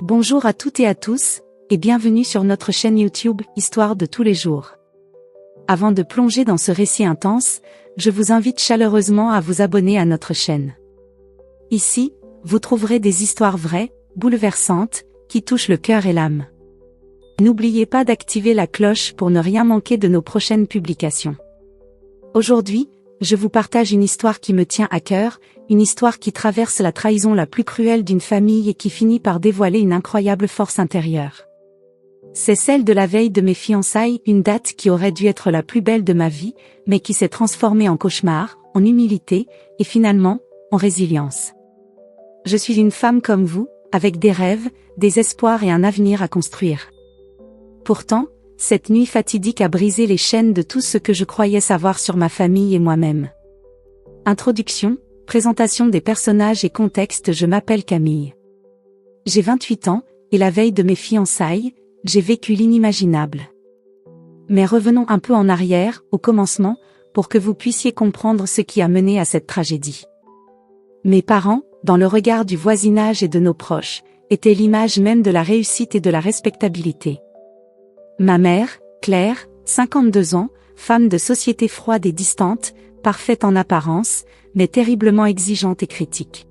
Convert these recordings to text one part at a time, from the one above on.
Bonjour à toutes et à tous, et bienvenue sur notre chaîne YouTube Histoire de tous les jours. Avant de plonger dans ce récit intense, je vous invite chaleureusement à vous abonner à notre chaîne. Ici, vous trouverez des histoires vraies, bouleversantes, qui touchent le cœur et l'âme. N'oubliez pas d'activer la cloche pour ne rien manquer de nos prochaines publications. Aujourd'hui, je vous partage une histoire qui me tient à cœur, une histoire qui traverse la trahison la plus cruelle d'une famille et qui finit par dévoiler une incroyable force intérieure. C'est celle de la veille de mes fiançailles, une date qui aurait dû être la plus belle de ma vie, mais qui s'est transformée en cauchemar, en humilité, et finalement, en résilience. Je suis une femme comme vous, avec des rêves, des espoirs et un avenir à construire. Pourtant, cette nuit fatidique a brisé les chaînes de tout ce que je croyais savoir sur ma famille et moi-même. Introduction, présentation des personnages et contexte. Je m'appelle Camille. J'ai 28 ans, et la veille de mes fiançailles, j'ai vécu l'inimaginable. Mais revenons un peu en arrière, au commencement, pour que vous puissiez comprendre ce qui a mené à cette tragédie. Mes parents, dans le regard du voisinage et de nos proches, étaient l'image même de la réussite et de la respectabilité. Ma mère, Claire, 52 ans, femme de société froide et distante, parfaite en apparence, mais terriblement exigeante et critique.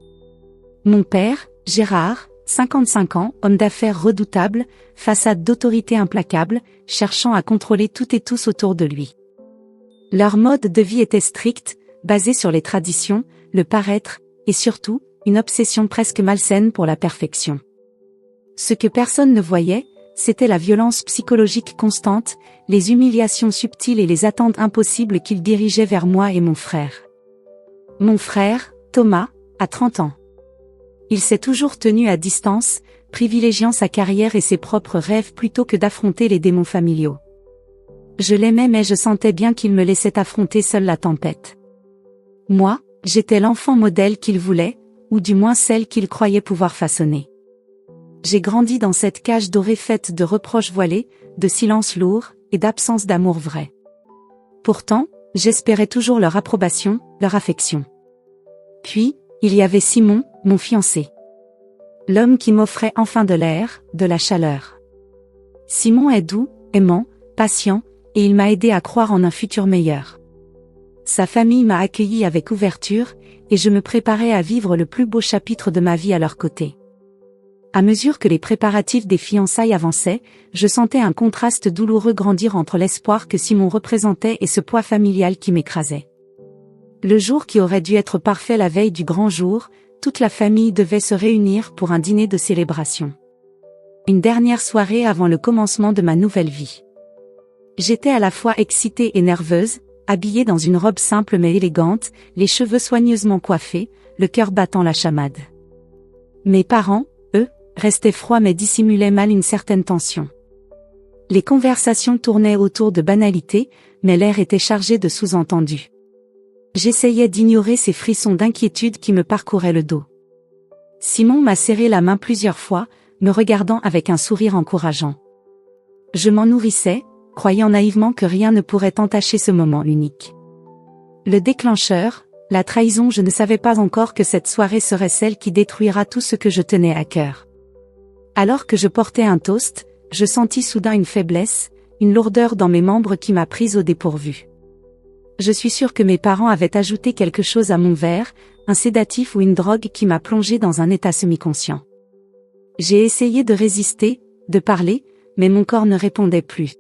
Mon père, Gérard, 55 ans, homme d'affaires redoutable, façade d'autorité implacable, cherchant à contrôler tout et tous autour de lui. Leur mode de vie était strict, basé sur les traditions, le paraître, et surtout, une obsession presque malsaine pour la perfection. Ce que personne ne voyait, c'était la violence psychologique constante, les humiliations subtiles et les attentes impossibles qu'il dirigeait vers moi et mon frère. Mon frère, Thomas, a 30 ans. Il s'est toujours tenu à distance, privilégiant sa carrière et ses propres rêves plutôt que d'affronter les démons familiaux. Je l'aimais mais je sentais bien qu'il me laissait affronter seul la tempête. Moi, j'étais l'enfant modèle qu'il voulait, ou du moins celle qu'il croyait pouvoir façonner. J'ai grandi dans cette cage dorée faite de reproches voilés, de silences lourds, et d'absence d'amour vrai. Pourtant, j'espérais toujours leur approbation, leur affection. Puis, il y avait Simon, mon fiancé. L'homme qui m'offrait enfin de l'air, de la chaleur. Simon est doux, aimant, patient, et il m'a aidé à croire en un futur meilleur. Sa famille m'a accueilli avec ouverture, et je me préparais à vivre le plus beau chapitre de ma vie à leur côté. À mesure que les préparatifs des fiançailles avançaient, je sentais un contraste douloureux grandir entre l'espoir que Simon représentait et ce poids familial qui m'écrasait. Le jour qui aurait dû être parfait la veille du grand jour, toute la famille devait se réunir pour un dîner de célébration. Une dernière soirée avant le commencement de ma nouvelle vie. J'étais à la fois excitée et nerveuse, habillée dans une robe simple mais élégante, les cheveux soigneusement coiffés, le cœur battant la chamade. Mes parents, eux, restaient froids mais dissimulaient mal une certaine tension. Les conversations tournaient autour de banalités, mais l'air était chargé de sous-entendus. J'essayais d'ignorer ces frissons d'inquiétude qui me parcouraient le dos. Simon m'a serré la main plusieurs fois, me regardant avec un sourire encourageant. Je m'en nourrissais, croyant naïvement que rien ne pourrait entacher ce moment unique. Le déclencheur, la trahison. Je ne savais pas encore que cette soirée serait celle qui détruira tout ce que je tenais à cœur. Alors que je portais un toast, je sentis soudain une faiblesse, une lourdeur dans mes membres qui m'a prise au dépourvu. Je suis sûre que mes parents avaient ajouté quelque chose à mon verre, un sédatif ou une drogue qui m'a plongé dans un état semi-conscient. J'ai essayé de résister, de parler, mais mon corps ne répondait plus.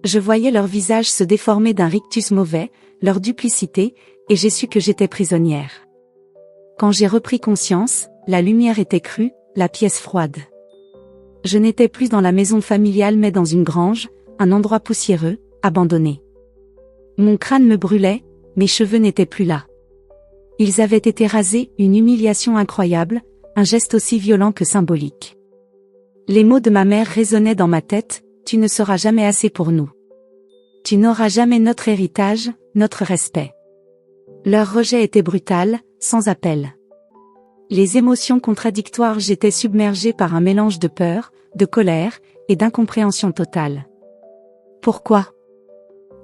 Je voyais leur visage se déformer d'un rictus mauvais, leur duplicité, et j'ai su que j'étais prisonnière. Quand j'ai repris conscience, la lumière était crue, la pièce froide. Je n'étais plus dans la maison familiale mais dans une grange, un endroit poussiéreux, abandonné. Mon crâne me brûlait, mes cheveux n'étaient plus là. Ils avaient été rasés, une humiliation incroyable, un geste aussi violent que symbolique. Les mots de ma mère résonnaient dans ma tête, « Tu ne seras jamais assez pour nous. Tu n'auras jamais notre héritage, notre respect. » Leur rejet était brutal, sans appel. Les émotions contradictoires. J'étais submergée par un mélange de peur, de colère, et d'incompréhension totale. Pourquoi?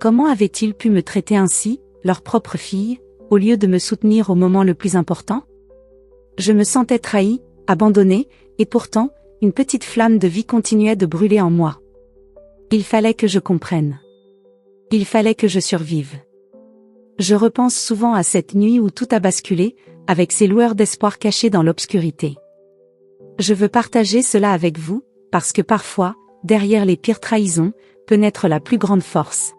Comment avaient-ils pu me traiter ainsi, leur propre fille, au lieu de me soutenir au moment le plus important? Je me sentais trahie, abandonnée, et pourtant, une petite flamme de vie continuait de brûler en moi. Il fallait que je comprenne. Il fallait que je survive. Je repense souvent à cette nuit où tout a basculé, avec ces lueurs d'espoir cachées dans l'obscurité. Je veux partager cela avec vous, parce que parfois, derrière les pires trahisons, peut naître la plus grande force.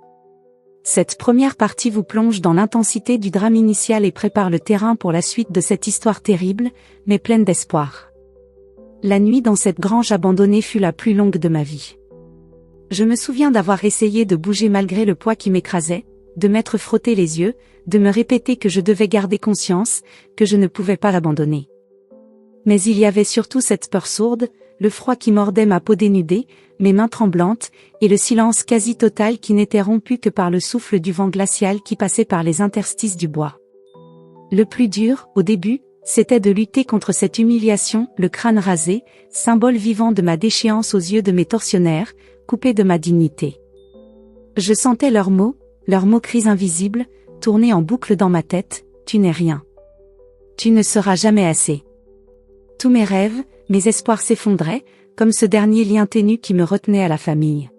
Cette première partie vous plonge dans l'intensité du drame initial et prépare le terrain pour la suite de cette histoire terrible, mais pleine d'espoir. La nuit dans cette grange abandonnée fut la plus longue de ma vie. Je me souviens d'avoir essayé de bouger malgré le poids qui m'écrasait, de m'être frotté les yeux, de me répéter que je devais garder conscience, que je ne pouvais pas l'abandonner. Mais il y avait surtout cette peur sourde, le froid qui mordait ma peau dénudée, mes mains tremblantes, et le silence quasi total qui n'était rompu que par le souffle du vent glacial qui passait par les interstices du bois. Le plus dur, au début, c'était de lutter contre cette humiliation, le crâne rasé, symbole vivant de ma déchéance aux yeux de mes tortionnaires, coupé de ma dignité. Je sentais leurs moqueries invisibles, tourner en boucle dans ma tête, tu n'es rien. Tu ne seras jamais assez. Tous mes rêves, mes espoirs s'effondraient, comme ce dernier lien ténu qui me retenait à la famille.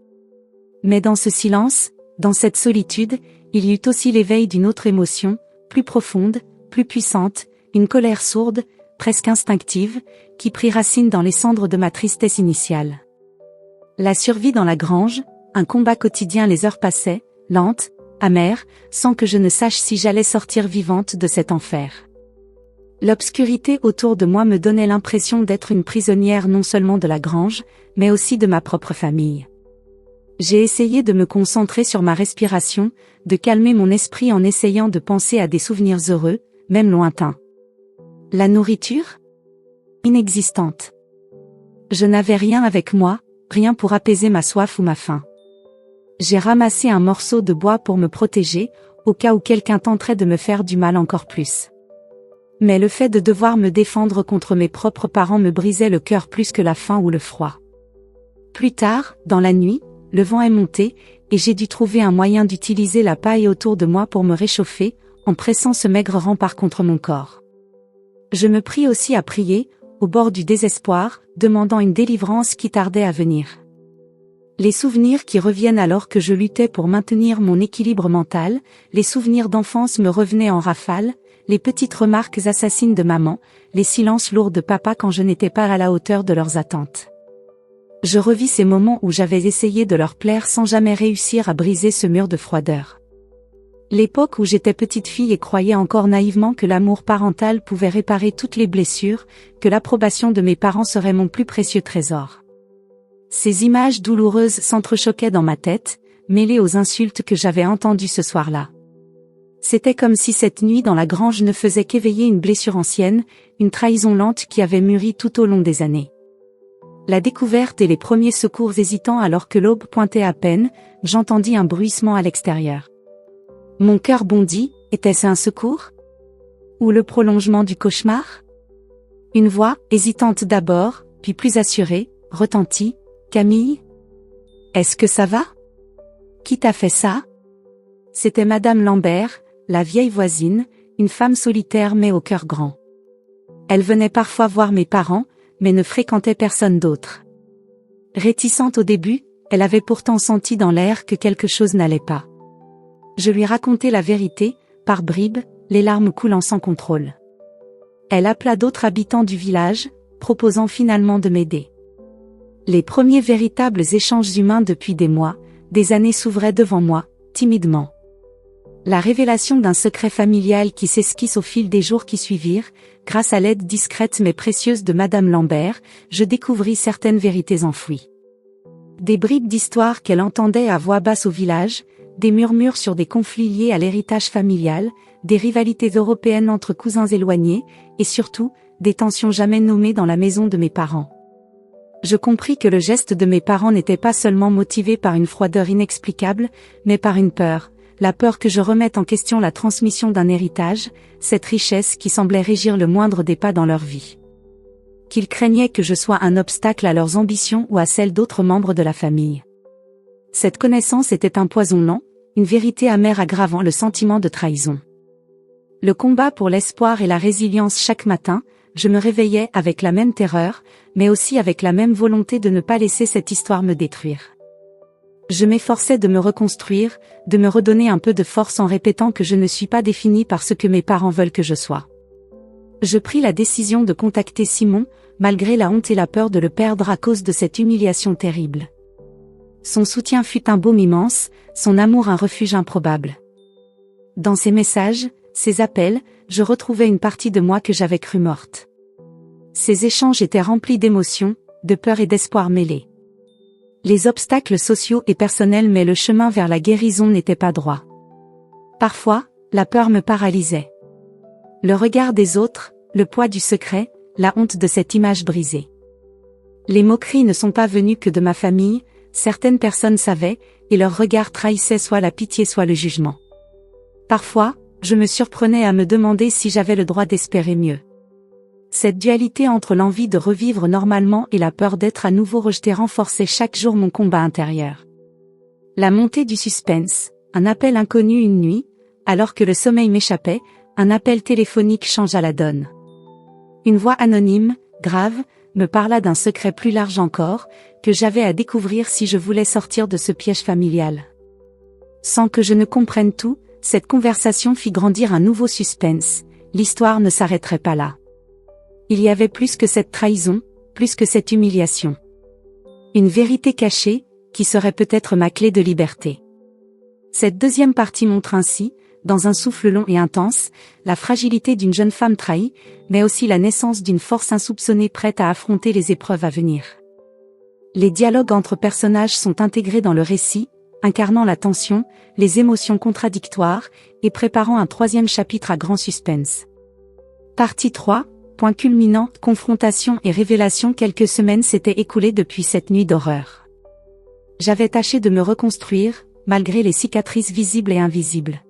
Mais dans ce silence, dans cette solitude, il y eut aussi l'éveil d'une autre émotion, plus profonde, plus puissante, une colère sourde, presque instinctive, qui prit racine dans les cendres de ma tristesse initiale. La survie dans la grange, un combat quotidien, les heures passaient, lentes, amères, sans que je ne sache si j'allais sortir vivante de cet enfer. L'obscurité autour de moi me donnait l'impression d'être une prisonnière non seulement de la grange, mais aussi de ma propre famille. J'ai essayé de me concentrer sur ma respiration, de calmer mon esprit en essayant de penser à des souvenirs heureux, même lointains. La nourriture ? Inexistante. Je n'avais rien avec moi, rien pour apaiser ma soif ou ma faim. J'ai ramassé un morceau de bois pour me protéger, au cas où quelqu'un tenterait de me faire du mal encore plus. Mais le fait de devoir me défendre contre mes propres parents me brisait le cœur plus que la faim ou le froid. Plus tard, dans la nuit, le vent est monté, et j'ai dû trouver un moyen d'utiliser la paille autour de moi pour me réchauffer, en pressant ce maigre rempart contre mon corps. Je me pris aussi à prier, au bord du désespoir, demandant une délivrance qui tardait à venir. Les souvenirs qui reviennent alors que je luttais pour maintenir mon équilibre mental, les souvenirs d'enfance me revenaient en rafale, les petites remarques assassines de maman, les silences lourds de papa quand je n'étais pas à la hauteur de leurs attentes. Je revis ces moments où j'avais essayé de leur plaire sans jamais réussir à briser ce mur de froideur. L'époque où j'étais petite fille et croyais encore naïvement que l'amour parental pouvait réparer toutes les blessures, que l'approbation de mes parents serait mon plus précieux trésor. Ces images douloureuses s'entrechoquaient dans ma tête, mêlées aux insultes que j'avais entendues ce soir-là. C'était comme si cette nuit dans la grange ne faisait qu'éveiller une blessure ancienne, une trahison lente qui avait mûri tout au long des années. La découverte et les premiers secours hésitants alors que l'aube pointait à peine, j'entendis un bruissement à l'extérieur. Mon cœur bondit, était-ce un secours ? Ou le prolongement du cauchemar ? Une voix, hésitante d'abord, puis plus assurée, retentit. Camille ? Est-ce que ça va ? Qui t'a fait ça ? C'était Madame Lambert, la vieille voisine, une femme solitaire mais au cœur grand. Elle venait parfois voir mes parents, mais ne fréquentait personne d'autre. Réticente au début, elle avait pourtant senti dans l'air que quelque chose n'allait pas. Je lui racontai la vérité, par bribes, les larmes coulant sans contrôle. Elle appela d'autres habitants du village, proposant finalement de m'aider. Les premiers véritables échanges humains depuis des mois, des années s'ouvraient devant moi, timidement. La révélation d'un secret familial qui s'esquisse au fil des jours qui suivirent, grâce à l'aide discrète mais précieuse de Madame Lambert, je découvris certaines vérités enfouies. Des bribes d'histoire qu'elle entendait à voix basse au village, des murmures sur des conflits liés à l'héritage familial, des rivalités européennes entre cousins éloignés, et surtout, des tensions jamais nommées dans la maison de mes parents. Je compris que le geste de mes parents n'était pas seulement motivé par une froideur inexplicable, mais par une peur, la peur que je remette en question la transmission d'un héritage, cette richesse qui semblait régir le moindre des pas dans leur vie. Qu'ils craignaient que je sois un obstacle à leurs ambitions ou à celles d'autres membres de la famille. Cette connaissance était un poison lent, une vérité amère aggravant le sentiment de trahison. Le combat pour l'espoir et la résilience chaque matin, je me réveillais avec la même terreur, mais aussi avec la même volonté de ne pas laisser cette histoire me détruire. Je m'efforçais de me reconstruire, de me redonner un peu de force en répétant que je ne suis pas définie par ce que mes parents veulent que je sois. Je pris la décision de contacter Simon, malgré la honte et la peur de le perdre à cause de cette humiliation terrible. Son soutien fut un baume immense, son amour un refuge improbable. Dans ses messages, ses appels, je retrouvais une partie de moi que j'avais cru morte. Ces échanges étaient remplis d'émotions, de peur et d'espoir mêlés. Les obstacles sociaux et personnels mais le chemin vers la guérison n'était pas droit. Parfois, la peur me paralysait. Le regard des autres, le poids du secret, la honte de cette image brisée. Les moqueries ne sont pas venues que de ma famille, certaines personnes savaient, et leur regard trahissait soit la pitié soit le jugement. Parfois, je me surprenais à me demander si j'avais le droit d'espérer mieux. Cette dualité entre l'envie de revivre normalement et la peur d'être à nouveau rejeté renforçait chaque jour mon combat intérieur. La montée du suspense, un appel inconnu une nuit, alors que le sommeil m'échappait, un appel téléphonique changea la donne. Une voix anonyme, grave, me parla d'un secret plus large encore, que j'avais à découvrir si je voulais sortir de ce piège familial. Sans que je ne comprenne tout, cette conversation fit grandir un nouveau suspense, l'histoire ne s'arrêterait pas là. Il y avait plus que cette trahison, plus que cette humiliation. Une vérité cachée, qui serait peut-être ma clé de liberté. Cette deuxième partie montre ainsi, dans un souffle long et intense, la fragilité d'une jeune femme trahie, mais aussi la naissance d'une force insoupçonnée prête à affronter les épreuves à venir. Les dialogues entre personnages sont intégrés dans le récit, incarnant la tension, les émotions contradictoires, et préparant un troisième chapitre à grand suspense. Partie 3, point culminant, confrontation et révélation. Quelques semaines s'étaient écoulées depuis cette nuit d'horreur. J'avais tâché de me reconstruire, malgré les cicatrices visibles et invisibles.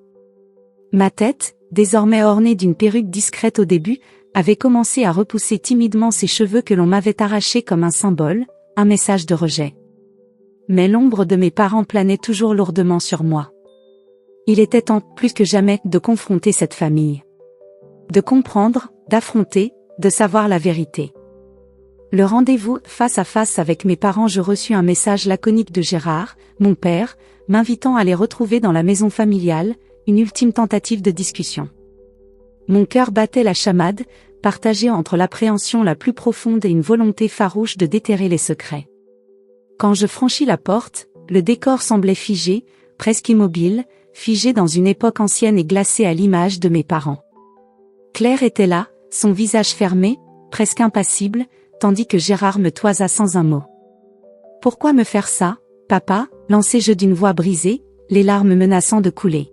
Ma tête, désormais ornée d'une perruque discrète au début, avait commencé à repousser timidement ces cheveux que l'on m'avait arrachés comme un symbole, un message de rejet. Mais l'ombre de mes parents planait toujours lourdement sur moi. Il était temps, plus que jamais, de confronter cette famille. De comprendre, d'affronter, de savoir la vérité. Le rendez-vous face à face avec mes parents, je reçus un message laconique de Gérard, mon père, m'invitant à les retrouver dans la maison familiale, une ultime tentative de discussion. Mon cœur battait la chamade, partagé entre l'appréhension la plus profonde et une volonté farouche de déterrer les secrets. Quand je franchis la porte, le décor semblait figé, presque immobile, figé dans une époque ancienne et glacée à l'image de mes parents. Claire était là, son visage fermé, presque impassible, tandis que Gérard me toisa sans un mot. « Pourquoi me faire ça, papa ?» lançai-je d'une voix brisée, les larmes menaçant de couler.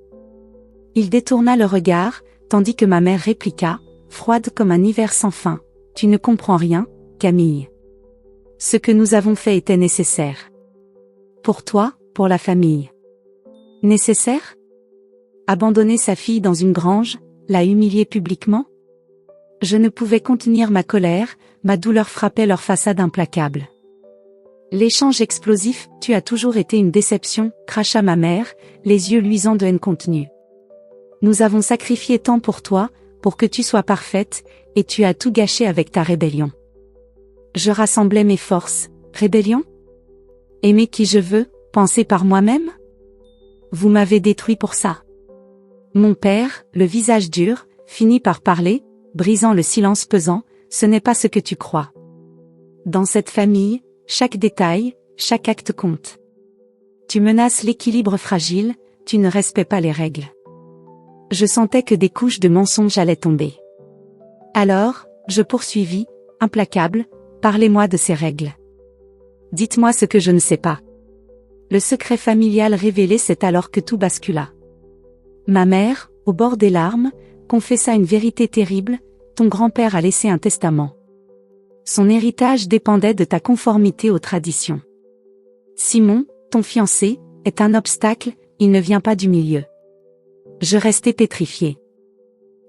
Il détourna le regard, tandis que ma mère répliqua, froide comme un hiver sans fin, « Tu ne comprends rien, Camille. Ce que nous avons fait était nécessaire. Pour toi, pour la famille. » Nécessaire ? Abandonner sa fille dans une grange, la humilier publiquement ? Je ne pouvais contenir ma colère, ma douleur frappait leur façade implacable. L'échange explosif, « Tu as toujours été une déception », cracha ma mère, les yeux luisants de haine contenue. Nous avons sacrifié tant pour toi, pour que tu sois parfaite, et tu as tout gâché avec ta rébellion. Je rassemblais mes forces, rébellion ? Aimer qui je veux, penser par moi-même ? Vous m'avez détruit pour ça. Mon père, le visage dur, finit par parler, brisant le silence pesant, ce n'est pas ce que tu crois. Dans cette famille, chaque détail, chaque acte compte. Tu menaces l'équilibre fragile, tu ne respectes pas les règles. Je sentais que des couches de mensonges allaient tomber. Alors, je poursuivis, implacable, parlez-moi de ces règles. Dites-moi ce que je ne sais pas. Le secret familial révélé, c'est alors que tout bascula. Ma mère, au bord des larmes, confessa une vérité terrible, ton grand-père a laissé un testament. Son héritage dépendait de ta conformité aux traditions. Simon, ton fiancé, est un obstacle, il ne vient pas du milieu. Je restais pétrifiée.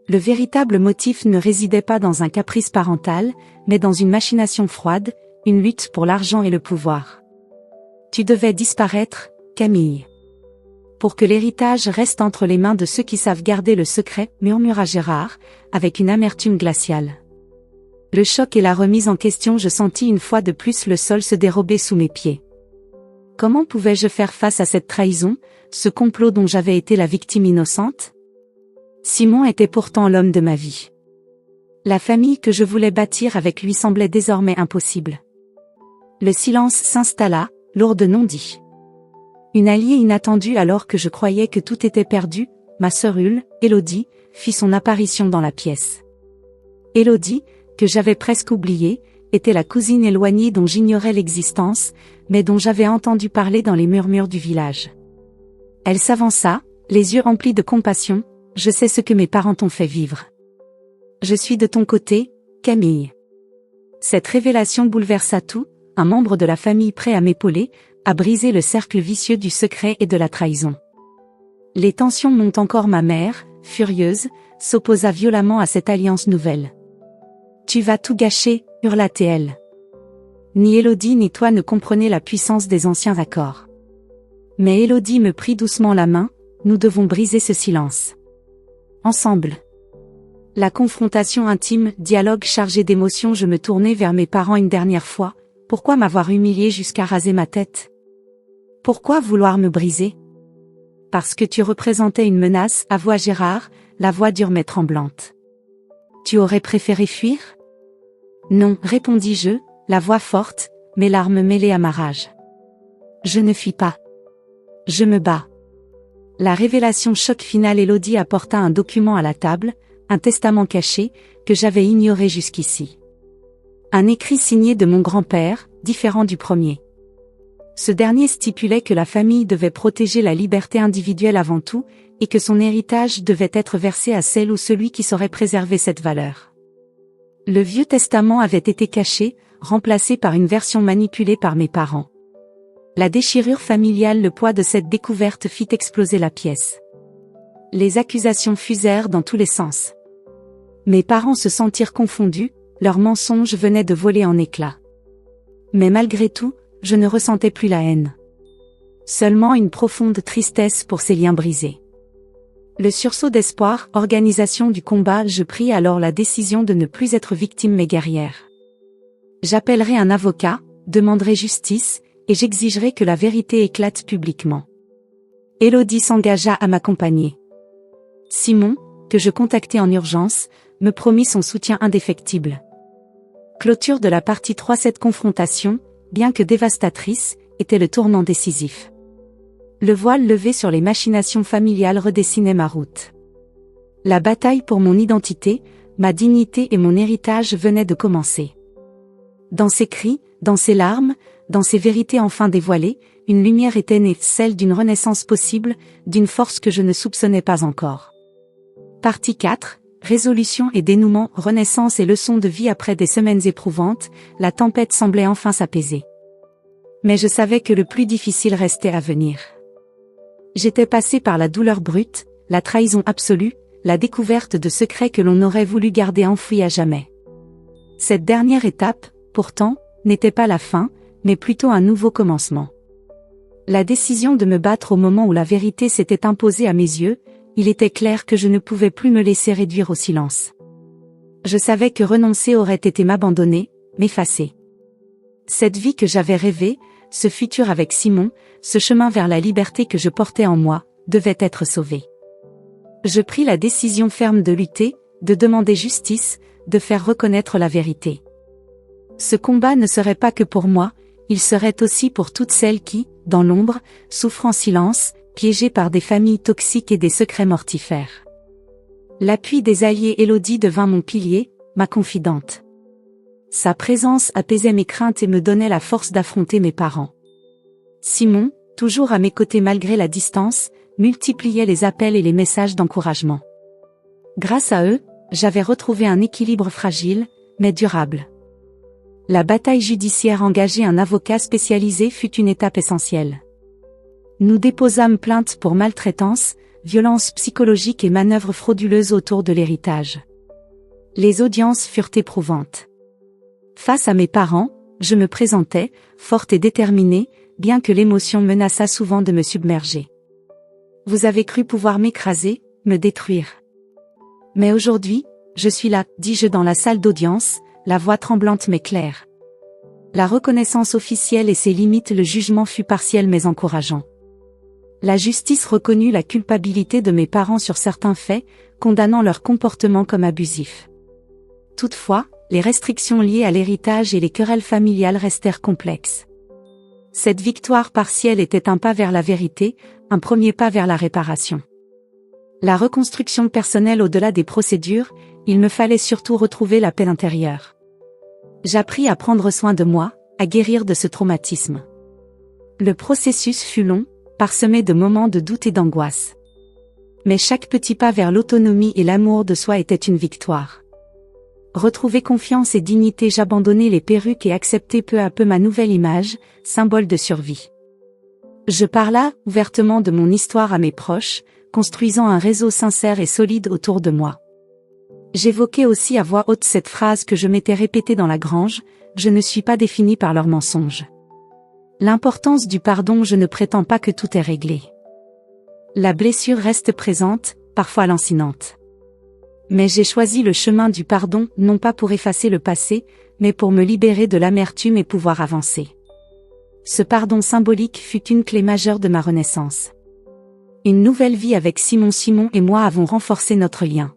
Le véritable motif ne résidait pas dans un caprice parental, mais dans une machination froide, une lutte pour l'argent et le pouvoir. Tu devais disparaître, Camille. Pour que l'héritage reste entre les mains de ceux qui savent garder le secret, murmura Gérard, avec une amertume glaciale. Le choc et la remise en question, je sentis une fois de plus le sol se dérober sous mes pieds. Comment pouvais-je faire face à cette trahison, ce complot dont j'avais été la victime innocente? Simon était pourtant l'homme de ma vie. La famille que je voulais bâtir avec lui semblait désormais impossible. Le silence s'installa, lourd de non-dits. Une alliée inattendue alors que je croyais que tout était perdu, ma sœur Élodie, fit son apparition dans la pièce. Élodie, que j'avais presque oubliée, était la cousine éloignée dont j'ignorais l'existence, mais dont j'avais entendu parler dans les murmures du village. Elle s'avança, les yeux remplis de compassion. « Je sais ce que mes parents t'ont fait vivre. Je suis de ton côté, Camille. » Cette révélation bouleversa tout, un membre de la famille prêt à m'épauler, à briser le cercle vicieux du secret et de la trahison. Les tensions montent encore. Ma mère, furieuse, s'opposa violemment à cette alliance nouvelle. « Tu vas tout gâcher » hurla-t-elle. Ni Élodie ni toi ne comprenez la puissance des anciens accords. Mais Élodie me prit doucement la main. Nous devons briser ce silence. Ensemble. La confrontation intime, dialogue chargé d'émotions. Je me tournai vers mes parents une dernière fois. Pourquoi m'avoir humiliée jusqu'à raser ma tête? Pourquoi vouloir me briser? Parce que tu représentais une menace, avoua Gérard, la voix dure mais tremblante. Tu aurais préféré fuir? Non, répondis-je, la voix forte, mes larmes mêlées à ma rage. Je ne fuis pas. Je me bats. La révélation choc finale. Élodie apporta un document à la table, un testament caché, que j'avais ignoré jusqu'ici. Un écrit signé de mon grand-père, différent du premier. Ce dernier stipulait que la famille devait protéger la liberté individuelle avant tout, et que son héritage devait être versé à celle ou celui qui saurait préserver cette valeur. Le Vieux Testament avait été caché, remplacé par une version manipulée par mes parents. La déchirure familiale, le poids de cette découverte fit exploser la pièce. Les accusations fusèrent dans tous les sens. Mes parents se sentirent confondus, leurs mensonges venaient de voler en éclats. Mais malgré tout, je ne ressentais plus la haine. Seulement une profonde tristesse pour ces liens brisés. Le sursaut d'espoir, organisation du combat. Je pris alors la décision de ne plus être victime mais guerrière. J'appellerai un avocat, demanderai justice, et j'exigerai que la vérité éclate publiquement. Élodie s'engagea à m'accompagner. Simon, que je contactai en urgence, me promit son soutien indéfectible. Clôture de la partie 3. Cette confrontation, bien que dévastatrice, était le tournant décisif. Le voile levé sur les machinations familiales redessinait ma route. La bataille pour mon identité, ma dignité et mon héritage venait de commencer. Dans ses cris, dans ses larmes, dans ses vérités enfin dévoilées, une lumière était née, celle d'une renaissance possible, d'une force que je ne soupçonnais pas encore. Partie 4. Résolution et dénouement, renaissance et leçons de vie. Après des semaines éprouvantes, la tempête semblait enfin s'apaiser. Mais je savais que le plus difficile restait à venir. J'étais passé par la douleur brute, la trahison absolue, la découverte de secrets que l'on aurait voulu garder enfouis à jamais. Cette dernière étape, pourtant, n'était pas la fin, mais plutôt un nouveau commencement. La décision de me battre au moment où la vérité s'était imposée à mes yeux, il était clair que je ne pouvais plus me laisser réduire au silence. Je savais que renoncer aurait été m'abandonner, m'effacer. Cette vie que j'avais rêvée, ce futur avec Simon, ce chemin vers la liberté que je portais en moi, devait être sauvé. Je pris la décision ferme de lutter, de demander justice, de faire reconnaître la vérité. Ce combat ne serait pas que pour moi, il serait aussi pour toutes celles qui, dans l'ombre, souffrent en silence, piégées par des familles toxiques et des secrets mortifères. L'appui des alliés. Élodie devint mon pilier, ma confidente. Sa présence apaisait mes craintes et me donnait la force d'affronter mes parents. Simon, toujours à mes côtés malgré la distance, multipliait les appels et les messages d'encouragement. Grâce à eux, j'avais retrouvé un équilibre fragile, mais durable. La bataille judiciaire. Engager un avocat spécialisé fut une étape essentielle. Nous déposâmes plainte pour maltraitance, violence psychologique et manœuvres frauduleuses autour de l'héritage. Les audiences furent éprouvantes. Face à mes parents, je me présentais, forte et déterminée, bien que l'émotion menaçât souvent de me submerger. Vous avez cru pouvoir m'écraser, me détruire. Mais aujourd'hui, je suis là, dis-je dans la salle d'audience, la voix tremblante mais claire. La reconnaissance officielle et ses limites, le jugement fut partiel mais encourageant. La justice reconnut la culpabilité de mes parents sur certains faits, condamnant leur comportement comme abusif. Toutefois, les restrictions liées à l'héritage et les querelles familiales restèrent complexes. Cette victoire partielle était un pas vers la vérité, un premier pas vers la réparation. La reconstruction personnelle au-delà des procédures, il me fallait surtout retrouver la paix intérieure. J'appris à prendre soin de moi, à guérir de ce traumatisme. Le processus fut long, parsemé de moments de doute et d'angoisse. Mais chaque petit pas vers l'autonomie et l'amour de soi était une victoire. Retrouver confiance et dignité, j'abandonnai les perruques et acceptai peu à peu ma nouvelle image, symbole de survie. Je parla ouvertement de mon histoire à mes proches, construisant un réseau sincère et solide autour de moi. J'évoquais aussi à voix haute cette phrase que je m'étais répétée dans la grange, « Je ne suis pas définie par leurs mensonges ». L'importance du pardon, je ne prétends pas que tout est réglé. La blessure reste présente, parfois lancinante. Mais j'ai choisi le chemin du pardon, non pas pour effacer le passé, mais pour me libérer de l'amertume et pouvoir avancer. Ce pardon symbolique fut une clé majeure de ma renaissance. Une nouvelle vie avec Simon et moi avons renforcé notre lien.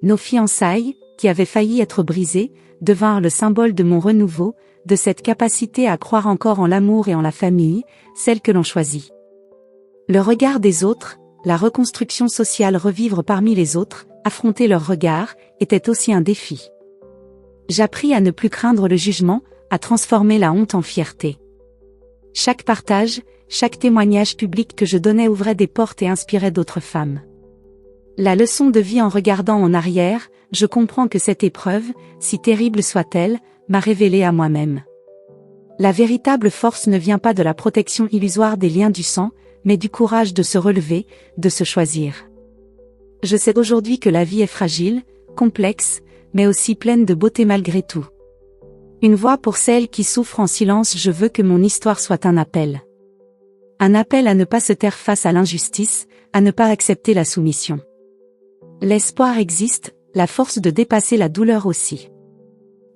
Nos fiançailles, qui avaient failli être brisées, devinrent le symbole de mon renouveau, de cette capacité à croire encore en l'amour et en la famille, celle que l'on choisit. Le regard des autres, la reconstruction sociale, revivre parmi les autres, affronter leur regard, était aussi un défi. J'appris à ne plus craindre le jugement, à transformer la honte en fierté. Chaque partage, chaque témoignage public que je donnais ouvrait des portes et inspirait d'autres femmes. La leçon de vie, en regardant en arrière, je comprends que cette épreuve, si terrible soit-elle, m'a révélé à moi-même. La véritable force ne vient pas de la protection illusoire des liens du sang, mais du courage de se relever, de se choisir. Je sais aujourd'hui que la vie est fragile, complexe, mais aussi pleine de beauté malgré tout. Une voix pour celles qui souffrent en silence. Je veux que mon histoire soit un appel. Un appel à ne pas se taire face à l'injustice, à ne pas accepter la soumission. L'espoir existe, la force de dépasser la douleur aussi.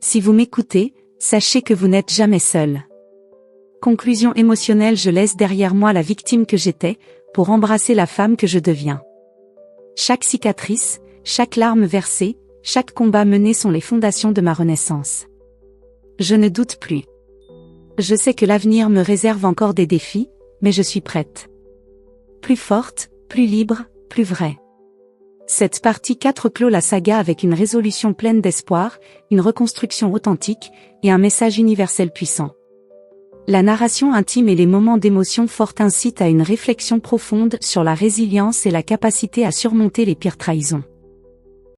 Si vous m'écoutez, sachez que vous n'êtes jamais seul. Conclusion émotionnelle, je laisse derrière moi la victime que j'étais, pour embrasser la femme que je deviens. Chaque cicatrice, chaque larme versée, chaque combat mené sont les fondations de ma renaissance. Je ne doute plus. Je sais que l'avenir me réserve encore des défis, mais je suis prête. Plus forte, plus libre, plus vraie. Cette partie 4 clôt la saga avec une résolution pleine d'espoir, une reconstruction authentique, et un message universel puissant. La narration intime et les moments d'émotion forte incitent à une réflexion profonde sur la résilience et la capacité à surmonter les pires trahisons.